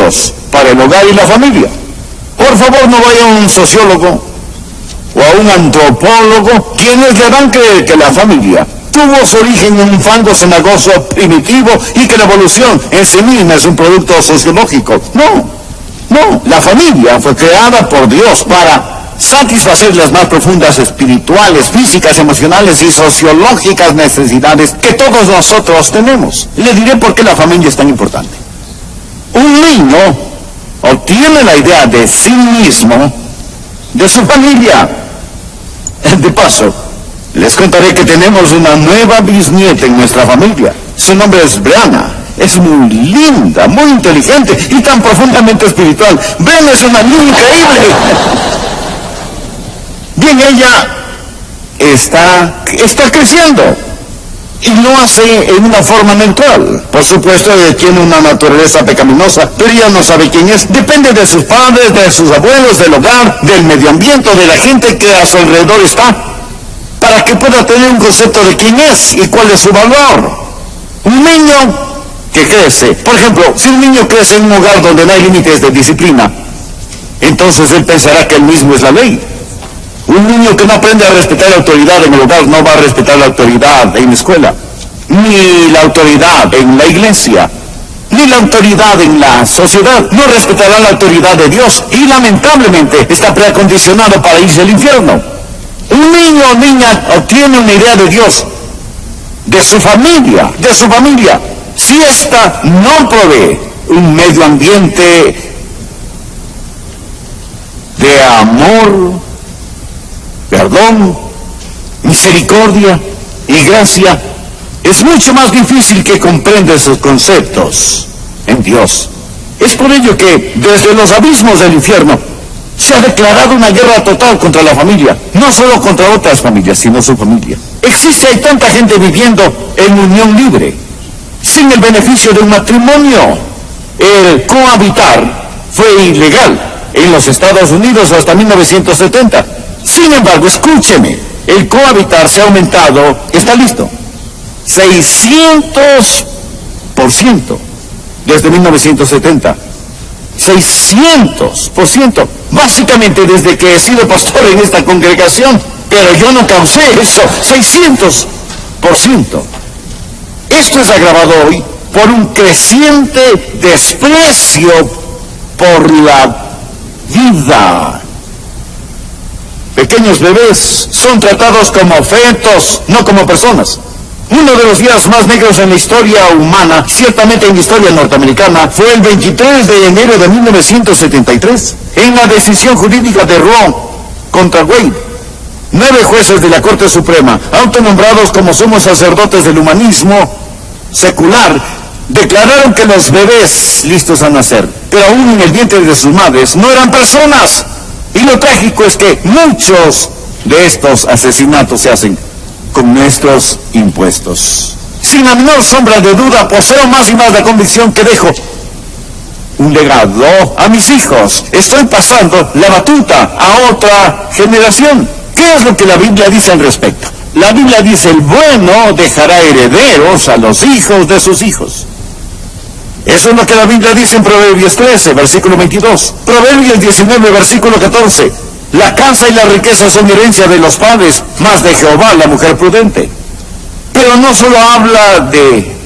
Dios para el hogar y la familia. Por favor, no vaya a un sociólogo o a un antropólogo, quienes le van a creer que la familia tuvo su origen en un fango cenagoso primitivo y que la evolución en sí misma es un producto sociológico. No, la familia fue creada por Dios para satisfacer las más profundas espirituales, físicas, emocionales y sociológicas necesidades que todos nosotros tenemos. Le diré por qué la familia es tan importante. Un niño obtiene la idea de sí mismo de su familia. De paso, les contaré que tenemos una nueva bisnieta en nuestra familia. Su nombre es Brianna. Es muy linda, muy inteligente y tan profundamente espiritual. Brianna es una niña increíble. Bien, ella está creciendo y lo hace en una forma neutral. Por supuesto, ella tiene una naturaleza pecaminosa, pero ella no sabe quién es. Depende de sus padres, de sus abuelos, del hogar, del medio ambiente, de la gente que a su alrededor está, para que pueda tener un concepto de quién es y cuál es su valor. Un niño que crece, por ejemplo, si un niño crece en un hogar donde no hay límites de disciplina, entonces él pensará que él mismo es la ley. Un niño que no aprende a respetar la autoridad en el hogar no va a respetar la autoridad en la escuela, ni la autoridad en la iglesia, ni la autoridad en la sociedad. No respetará la autoridad de Dios y lamentablemente está preacondicionado para irse al infierno. Un niño o niña obtiene una idea de Dios, de su familia. Si ésta no provee un medio ambiente de amor, perdón, misericordia y gracia, es mucho más difícil que comprenda esos conceptos en Dios. Es por ello que desde los abismos del infierno se ha declarado una guerra total contra la familia, no solo contra otras familias, sino su familia. Hay tanta gente viviendo en unión libre, sin el beneficio de un matrimonio. El cohabitar fue ilegal en los Estados Unidos hasta 1970. Sin embargo, escúcheme, el cohabitar se ha aumentado, está listo, 600% desde 1970. 600%, básicamente desde que he sido pastor en esta congregación, pero yo no causé eso, 600%. Esto es agravado hoy por un creciente desprecio por la vida. Pequeños bebés son tratados como fetos, no como personas. Uno de los días más negros en la historia humana, ciertamente en la historia norteamericana, fue el 23 de enero de 1973, en la decisión jurídica de Roe contra Wade. 9 jueces de la Corte Suprema, autonombrados como sumos sacerdotes del humanismo secular, declararon que los bebés listos a nacer, pero aún en el vientre de sus madres, no eran personas. Y lo trágico es que muchos de estos asesinatos se hacen con nuestros impuestos. Sin la menor sombra de duda, poseo más y más la convicción que dejo un legado a mis hijos. Estoy pasando la batuta a otra generación. ¿Qué es lo que la Biblia dice al respecto? La Biblia dice: el bueno dejará herederos a los hijos de sus hijos. Eso es lo que la Biblia dice en Proverbios 13, versículo 22. Proverbios 19, versículo 14. La casa y la riqueza son herencia de los padres, mas de Jehová la mujer prudente. Pero no solo habla de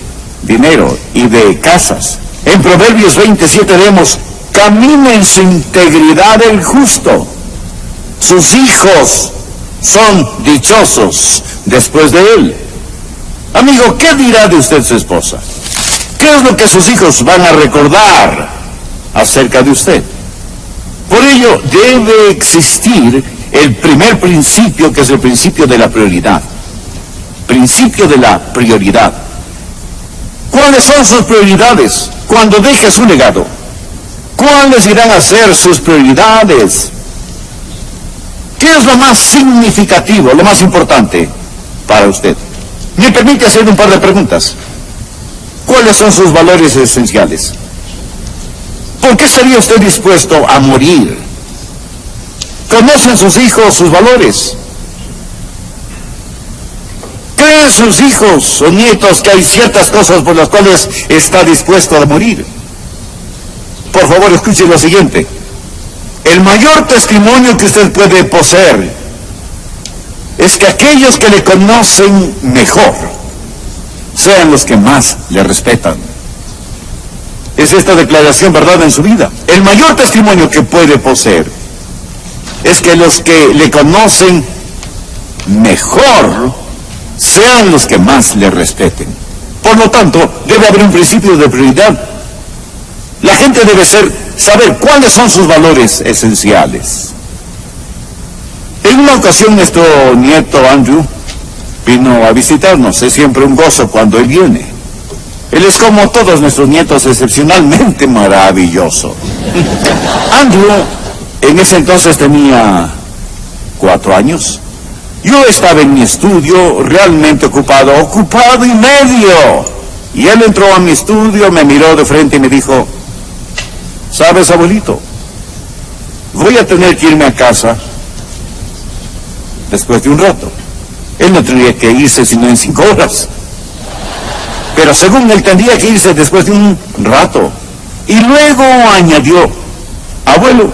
dinero y de casas. En Proverbios 27 leemos: camina en su integridad el justo. Sus hijos son dichosos después de él. Amigo, ¿qué dirá de usted su esposa? ¿Qué es lo que sus hijos van a recordar acerca de usted? Por ello, debe existir el primer principio, que es el principio de la prioridad. Principio de la prioridad. ¿Cuáles son sus prioridades cuando deje su legado? ¿Cuáles irán a ser sus prioridades? ¿Qué es lo más significativo, lo más importante para usted? ¿Me permite hacer un par de preguntas? ¿Cuáles son sus valores esenciales? ¿Por qué estaría usted dispuesto a morir? ¿Conocen sus hijos sus valores? ¿Creen sus hijos o nietos que hay ciertas cosas por las cuales está dispuesto a morir? por favor, escuche lo siguiente. El mayor testimonio que usted puede poseer es que aquellos que le conocen mejor sean los que más le respetan. ¿Es esta declaración verdad en su vida? El mayor testimonio que puede poseer es que los que le conocen mejor sean los que más le respeten. Por lo tanto, debe haber un principio de prioridad. La gente debe saber cuáles son sus valores esenciales. En una ocasión nuestro nieto Andrew vino a visitarnos. Es siempre un gozo cuando él viene. Él es como todos nuestros nietos, excepcionalmente maravilloso. Andrew en ese entonces tenía 4 años. Yo estaba en mi estudio realmente ocupado y medio. Y él entró a mi estudio, me miró de frente y me dijo: ¿sabes, abuelito? Voy a tener que irme a casa después de un rato. Él no tendría que irse sino en 5 horas. Pero según él tendría que irse después de un rato. Y luego añadió: abuelo,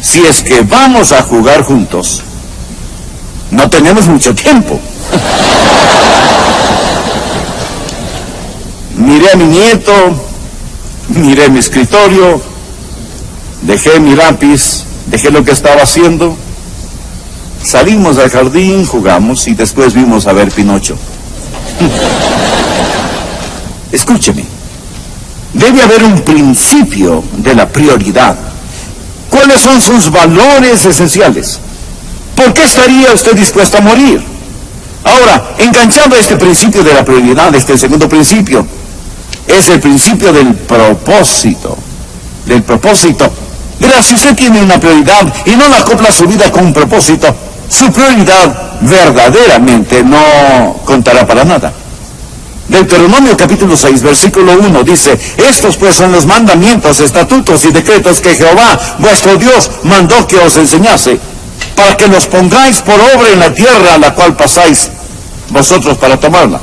si es que vamos a jugar juntos, no tenemos mucho tiempo. Miré a mi nieto, miré mi escritorio, dejé mi lápiz, dejé lo que estaba haciendo, salimos al jardín, jugamos y después vimos a ver Pinocho. Escúcheme, debe haber un principio de la prioridad. ¿Cuáles son sus valores esenciales? ¿Por qué estaría usted dispuesto a morir? Ahora, enganchando a este principio de la prioridad, el segundo principio, es el principio del propósito. Del propósito. Verá, si usted tiene una prioridad y no la acopla a su vida con un propósito, su prioridad verdaderamente no contará para nada. Deuteronomio capítulo 6, versículo 1 dice: estos pues son los mandamientos, estatutos y decretos que Jehová, vuestro Dios, mandó que os enseñase, para que los pongáis por obra en la tierra a la cual pasáis vosotros para tomarla.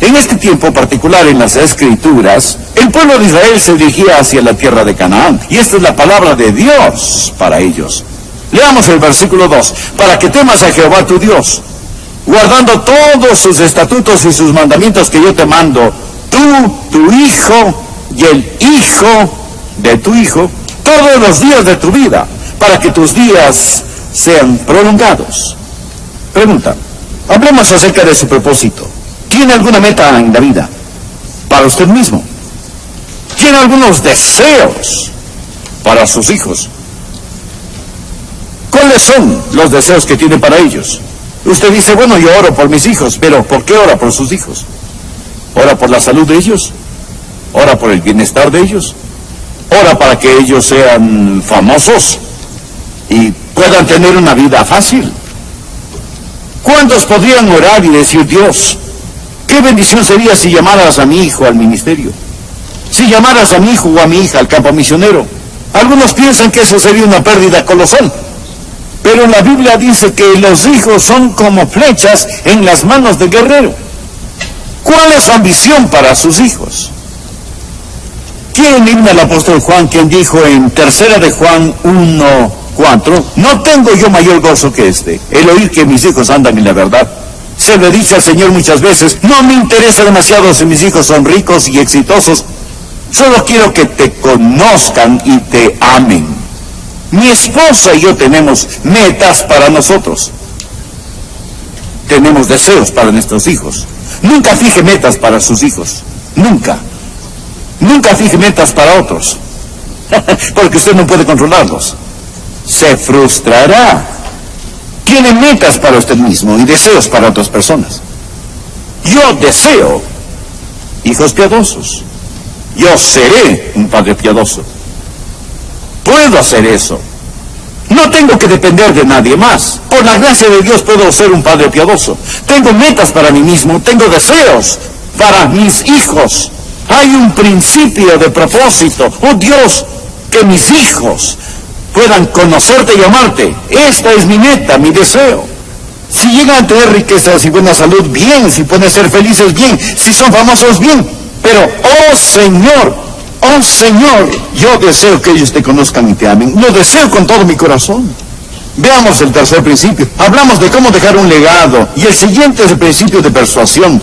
En este tiempo particular en las Escrituras, el pueblo de Israel se dirigía hacia la tierra de Canaán, y esta es la palabra de Dios para ellos. Leamos el versículo 2: para que temas a Jehová tu Dios, guardando todos sus estatutos y sus mandamientos que yo te mando, tú, tu hijo y el hijo de tu hijo, todos los días de tu vida, para que tus días sean prolongados. Pregunta: hablemos acerca de su propósito. ¿Tiene alguna meta en la vida para usted mismo? ¿Tiene algunos deseos para sus hijos? ¿Cuáles son los deseos que tiene para ellos? Usted dice: bueno, yo oro por mis hijos. Pero ¿por qué ora por sus hijos? ¿Ora por la salud de ellos? ¿Ora por el bienestar de ellos? ¿Ora para que ellos sean famosos y puedan tener una vida fácil? ¿Cuántos podrían orar y decir: Dios, qué bendición sería si llamaras a mi hijo al ministerio? Si llamaras a mi hijo o a mi hija al campo misionero. Algunos piensan que eso sería una pérdida colosal. Pero la Biblia dice que los hijos son como flechas en las manos del guerrero. ¿Cuál es su ambición para sus hijos? ¿Quién himna el apóstol Juan, quien dijo en 3 de Juan 1:4: no tengo yo mayor gozo que este, el oír que mis hijos andan en la verdad? Se lo he dicho al Señor muchas veces: no me interesa demasiado si mis hijos son ricos y exitosos, solo quiero que te conozcan y te amen. Mi esposa y yo tenemos metas para nosotros. Tenemos deseos para nuestros hijos. Nunca fije metas para sus hijos. Nunca. Nunca fije metas para otros. Porque usted no puede controlarlos. Se frustrará. Tiene metas para usted mismo y deseos para otras personas. Yo deseo hijos piadosos. Yo seré un padre piadoso. Puedo hacer eso. No tengo que depender de nadie más. Por la gracia de Dios puedo ser un padre piadoso. Tengo metas para mí mismo, tengo deseos para mis hijos. Hay un principio de propósito. Oh Dios, que mis hijos puedan conocerte y amarte. Esta es mi meta, mi deseo. Si llegan a tener riquezas y buena salud, bien. Si pueden ser felices, bien. Si son famosos, bien. Pero, oh Señor, Oh Señor, yo deseo que ellos te conozcan y te amen. Lo deseo con todo mi corazón. Veamos el tercer principio. Hablamos de cómo dejar un legado. Y el siguiente es el principio de persuasión.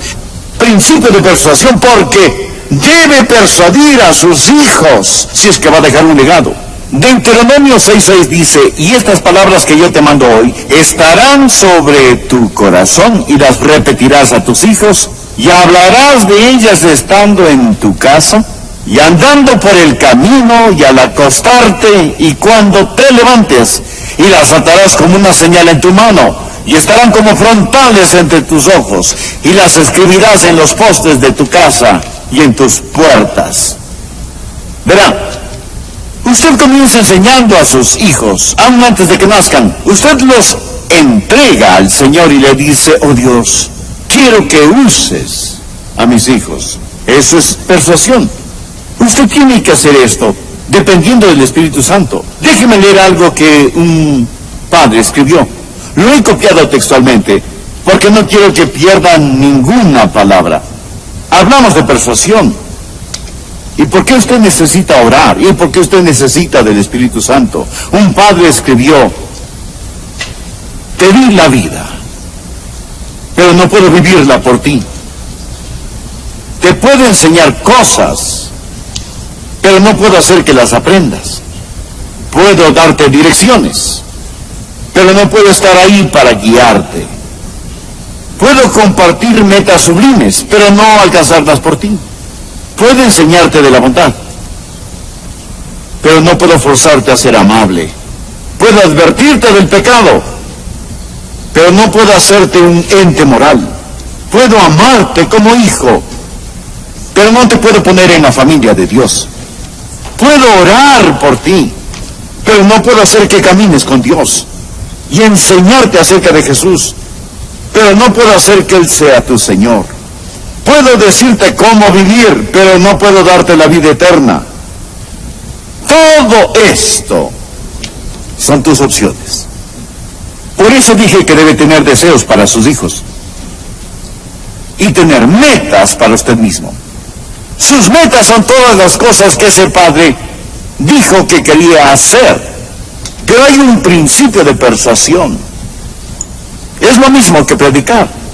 Principio de persuasión porque debe persuadir a sus hijos si es que va a dejar un legado. Deuteronomio 6:6 dice, y estas palabras que yo te mando hoy estarán sobre tu corazón y las repetirás a tus hijos y hablarás de ellas estando en tu casa y andando por el camino y al acostarte y cuando te levantes, y las atarás como una señal en tu mano y estarán como frontales entre tus ojos y las escribirás en los postes de tu casa y en tus puertas. Verá, usted comienza enseñando a sus hijos, aún antes de que nazcan. Usted los entrega al Señor y le dice, oh Dios, quiero que uses a mis hijos. Eso es persuasión. Usted tiene que hacer esto dependiendo del Espíritu Santo. Déjeme leer algo que un padre escribió. Lo he copiado textualmente porque no quiero que pierdan ninguna palabra. Hablamos de persuasión. ¿Y por qué usted necesita orar? ¿Y por qué usted necesita del Espíritu Santo? Un padre escribió, te di la vida, pero no puedo vivirla por ti. Te puedo enseñar cosas, pero no puedo hacer que las aprendas. Puedo darte direcciones, pero no puedo estar ahí para guiarte. Puedo compartir metas sublimes, pero no alcanzarlas por ti. Puedo enseñarte de la bondad, pero no puedo forzarte a ser amable. Puedo advertirte del pecado, pero no puedo hacerte un ente moral. Puedo amarte como hijo, pero no te puedo poner en la familia de Dios. Puedo orar por ti, pero no puedo hacer que camines con Dios y enseñarte acerca de Jesús, pero no puedo hacer que Él sea tu Señor. Puedo decirte cómo vivir, pero no puedo darte la vida eterna. Todo esto son tus opciones. Por eso dije que debe tener deseos para sus hijos y tener metas para usted mismo. Sus metas son todas las cosas que ese padre dijo que quería hacer. Pero hay un principio de persuasión. Es lo mismo que predicar.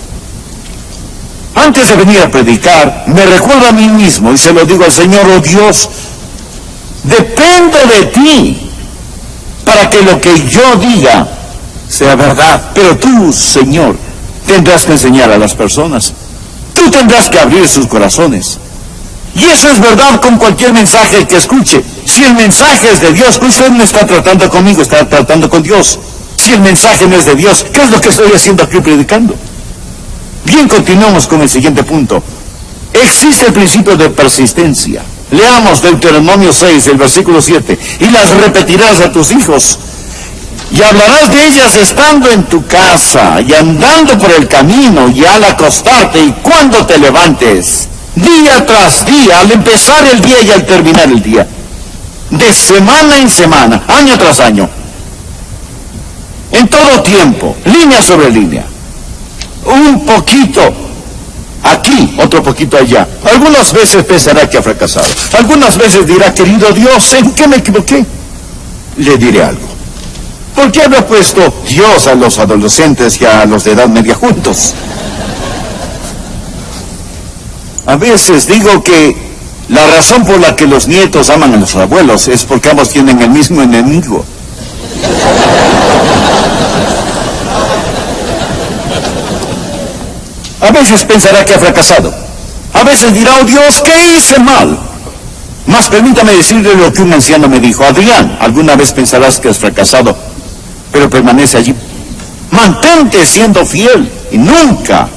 Antes de venir a predicar, me recuerdo a mí mismo y se lo digo al Señor, oh Dios, dependo de ti para que lo que yo diga sea verdad. Pero tú, Señor, tendrás que enseñar a las personas. Tú tendrás que abrir sus corazones. Y eso es verdad con cualquier mensaje que escuche. Si el mensaje es de Dios, usted no está tratando conmigo, está tratando con Dios. Si el mensaje no es de Dios, ¿qué es lo que estoy haciendo aquí predicando? Bien, continuamos con el siguiente punto. Existe el principio de persistencia. Leamos Deuteronomio 6, el versículo 7. Y las repetirás a tus hijos. Y hablarás de ellas estando en tu casa, y andando por el camino, y al acostarte, y cuando te levantes. Día tras día, al empezar el día y al terminar el día. De semana en semana, año tras año. En todo tiempo, línea sobre línea. Un poquito aquí, otro poquito allá. Algunas veces pensará que ha fracasado. Algunas veces dirá, querido Dios, ¿en qué me equivoqué? Le diré algo. ¿Por qué habrá puesto Dios a los adolescentes y a los de edad media juntos? A veces digo que la razón por la que los nietos aman a los abuelos es porque ambos tienen el mismo enemigo. A veces pensará que ha fracasado. A veces dirá, oh Dios, ¿qué hice mal? Mas permítame decirle lo que un anciano me dijo. Adrián, alguna vez pensarás que has fracasado, pero permanece allí. Mantente siendo fiel y nunca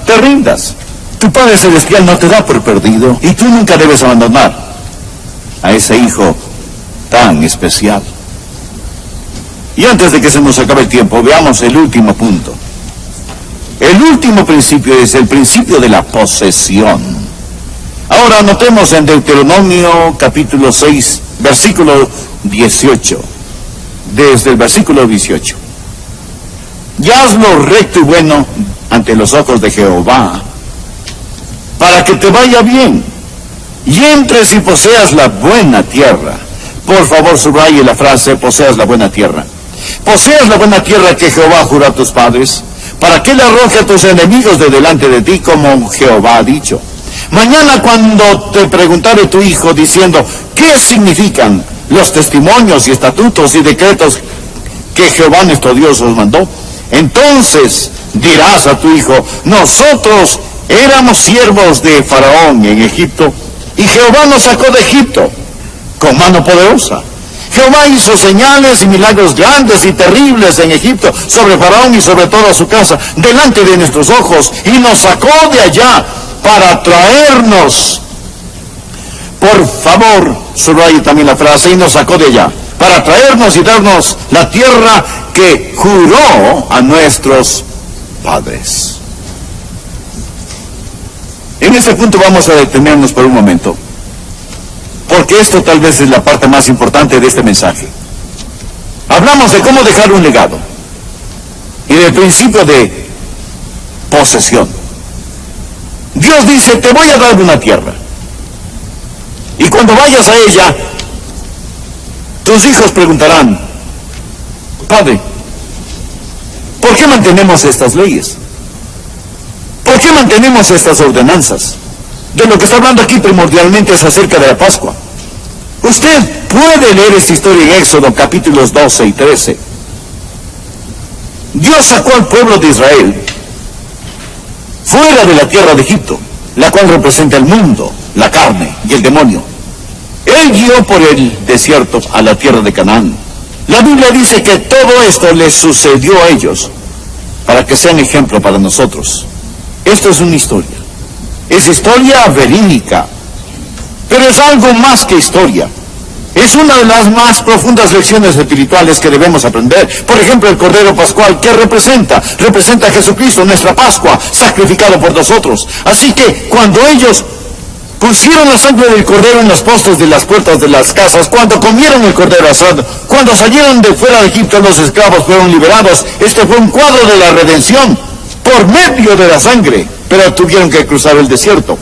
te rindas. Tu Padre Celestial no te da por perdido y tú nunca debes abandonar a ese hijo tan especial. Y antes de que se nos acabe el tiempo, veamos el último punto. El último principio es el principio de la posesión. Ahora notemos en Deuteronomio capítulo 6, versículo 18. Desde el versículo 18. Y hazlo recto y bueno ante los ojos de Jehová, para que te vaya bien, y entres y poseas la buena tierra. Por favor, subraye la frase, poseas la buena tierra. Poseas la buena tierra que Jehová juró a tus padres, para que él arroje a tus enemigos de delante de ti, como Jehová ha dicho. Mañana, cuando te preguntare tu hijo diciendo, ¿qué significan los testimonios y estatutos y decretos que Jehová nuestro Dios os mandó? Entonces dirás a tu hijo, nosotros éramos siervos de Faraón en Egipto, y Jehová nos sacó de Egipto con mano poderosa. Jehová hizo señales y milagros grandes y terribles en Egipto, sobre Faraón y sobre toda su casa, delante de nuestros ojos, y nos sacó de allá para traernos. Por favor, subraye también la frase, y nos sacó de allá, para traernos y darnos la tierra que juró a nuestros padres. En este punto vamos a detenernos por un momento, porque esto tal vez es la parte más importante de este mensaje. Hablamos de cómo dejar un legado y del principio de posesión. Dios dice, te voy a dar una tierra, y cuando vayas a ella, tus hijos preguntarán, Padre, ¿por qué mantenemos estas leyes? ¿Por qué mantenemos estas ordenanzas? De lo que está hablando aquí primordialmente es acerca de la Pascua. Usted puede leer esta historia en Éxodo capítulos 12 y 13. Dios sacó al pueblo de Israel fuera de la tierra de Egipto, la cual representa el mundo, la carne y el demonio. Él guió por el desierto a la tierra de Canaán. La Biblia dice que todo esto les sucedió a ellos para que sean ejemplo para nosotros. Esto es una historia. Es historia verídica, pero es algo más que historia. Es una de las más profundas lecciones espirituales que debemos aprender. Por ejemplo, el Cordero Pascual, ¿qué representa? Representa a Jesucristo, nuestra Pascua, sacrificado por nosotros. Así que cuando ellos pusieron la sangre del Cordero en los postes de las puertas de las casas, cuando comieron el Cordero asado, cuando salieron de fuera de Egipto, los esclavos fueron liberados. Este fue un cuadro de la redención por medio de la sangre, pero tuvieron que cruzar el desierto.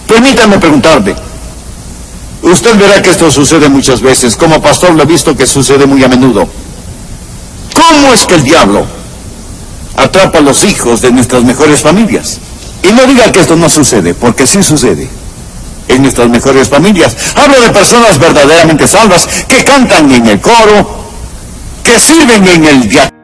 Permítame preguntarle, usted verá que esto sucede muchas veces, como pastor lo he visto que sucede muy a menudo. ¿Cómo es que el diablo atrapa a los hijos de nuestras mejores familias? Y no diga que esto no sucede, porque sí sucede en nuestras mejores familias. Hablo de personas verdaderamente salvas, que cantan en el coro, que sirven en el diaconado.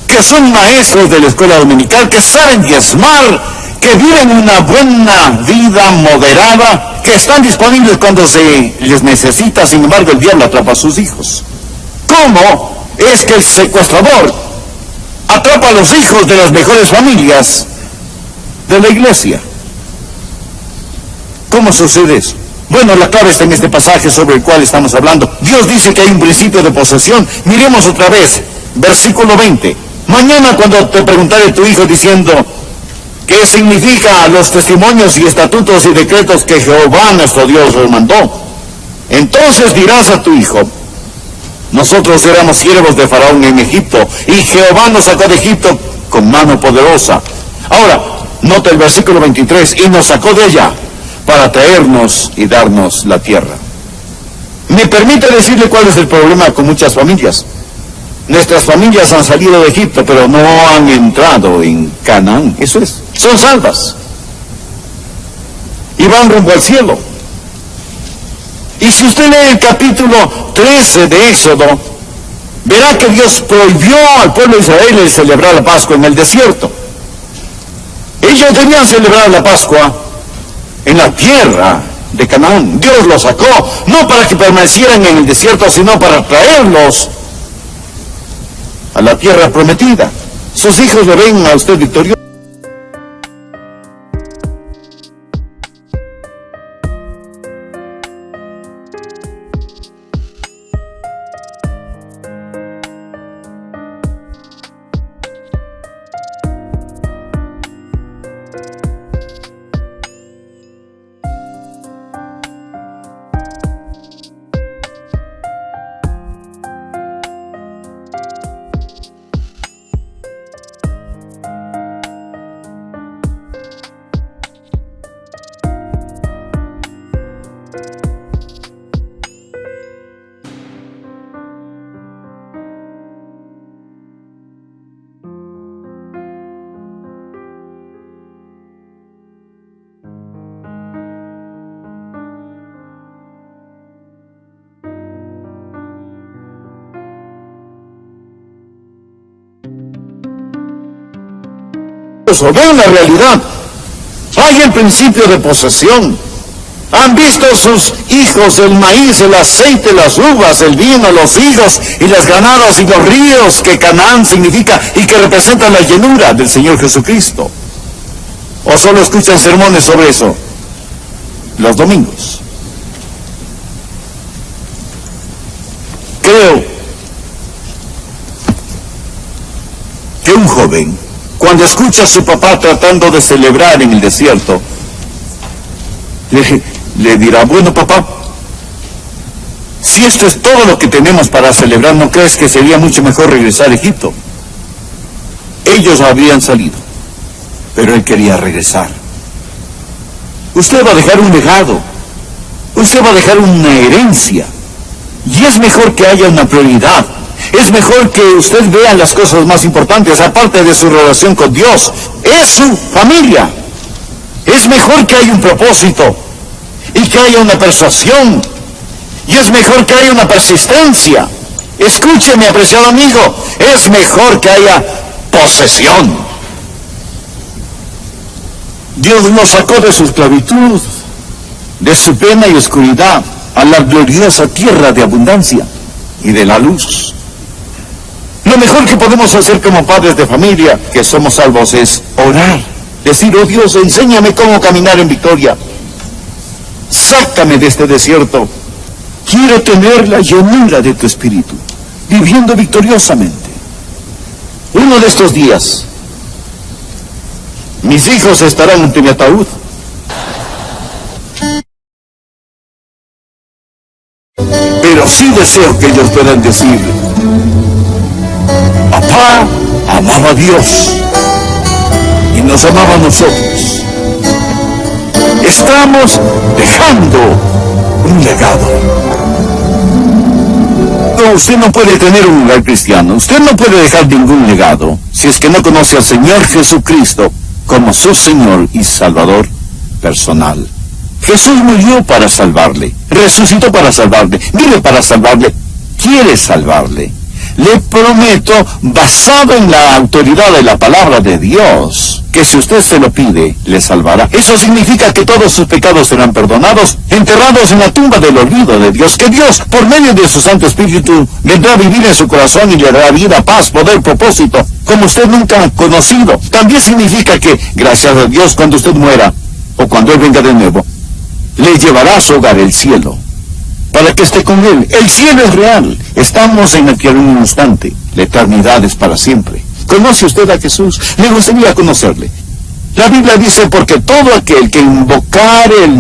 Que son maestros de la escuela dominical, que saben diezmar, que viven una buena vida moderada, que están disponibles cuando se les necesita. Sin embargo, el diablo atrapa a sus hijos. ¿Cómo es que el secuestrador atrapa a los hijos de las mejores familias de la iglesia? ¿Cómo sucede eso? Bueno, la clave está en este pasaje sobre el cual estamos hablando. Dios dice que hay un principio de posesión. Miremos otra vez, versículo 20. Mañana, cuando te preguntare tu hijo diciendo, ¿qué significa los testimonios y estatutos y decretos que Jehová nuestro Dios os mandó? Entonces dirás a tu hijo, nosotros éramos siervos de Faraón en Egipto, y Jehová nos sacó de Egipto con mano poderosa. Ahora, nota el versículo 23, y nos sacó de allá para traernos y darnos la tierra. Me permite decirle cuál es el problema con muchas familias. Nuestras familias han salido de Egipto, pero no han entrado en Canaán. Eso es, son salvas y van rumbo al cielo. Y si usted lee el capítulo 13 de Éxodo, verá que Dios prohibió al pueblo de Israel el celebrar la Pascua en el desierto. Ellos debían celebrar la Pascua en la tierra de Canaán. Dios los sacó, no para que permanecieran en el desierto, sino para traerlos a la tierra prometida. Sus hijos le ven a usted victorioso. Ven la realidad. Hay el principio de posesión. Han visto sus hijos, el maíz, el aceite, las uvas, el vino, los higos y las granadas y los ríos que Canaán significa y que representan la llenura del Señor Jesucristo. ¿O solo escuchan sermones sobre eso los domingos? Creo que un joven, cuando escucha a su papá tratando de celebrar en el desierto, le dirá: bueno, papá, si esto es todo lo que tenemos para celebrar, ¿no crees que sería mucho mejor regresar a Egipto? Ellos habrían salido, pero él quería regresar. Usted va a dejar un legado, usted va a dejar una herencia, y es mejor que haya una prioridad. Es mejor que usted vea las cosas más importantes, aparte de su relación con Dios. Es su familia. Es mejor que haya un propósito y que haya una persuasión. Y es mejor que haya una persistencia. Escúcheme, apreciado amigo, es mejor que haya posesión. Dios nos sacó de su esclavitud, de su pena y oscuridad, a la gloriosa tierra de abundancia y de la luz. Lo mejor que podemos hacer como padres de familia que somos salvos es orar, decir: oh Dios, enséñame cómo caminar en victoria, sácame de este desierto, quiero tener la llenura de tu espíritu, viviendo victoriosamente. Uno de estos días mis hijos estarán ante mi ataúd, pero sí deseo que ellos puedan decir: papá amaba a Dios y nos amaba a nosotros. Estamos dejando un legado. No, usted no puede tener un lugar cristiano, usted no puede dejar ningún legado si es que no conoce al Señor Jesucristo como su Señor y Salvador personal. Jesús murió para salvarle, resucitó para salvarle, vive para salvarle, quiere salvarle. Le prometo, basado en la autoridad de la palabra de Dios, que si usted se lo pide, le salvará. Eso significa que todos sus pecados serán perdonados, enterrados en la tumba del olvido de Dios, que Dios, por medio de su Santo Espíritu, vendrá a vivir en su corazón y le dará vida, paz, poder, propósito, como usted nunca ha conocido. También significa que, gracias a Dios, cuando usted muera, o cuando Él venga de nuevo, le llevará a su hogar, el cielo, para que esté con Él. El cielo es real. Estamos en la tierra en un instante. La eternidad es para siempre. ¿Conoce usted a Jesús? Le gustaría conocerle. La Biblia dice: porque todo aquel que invocare el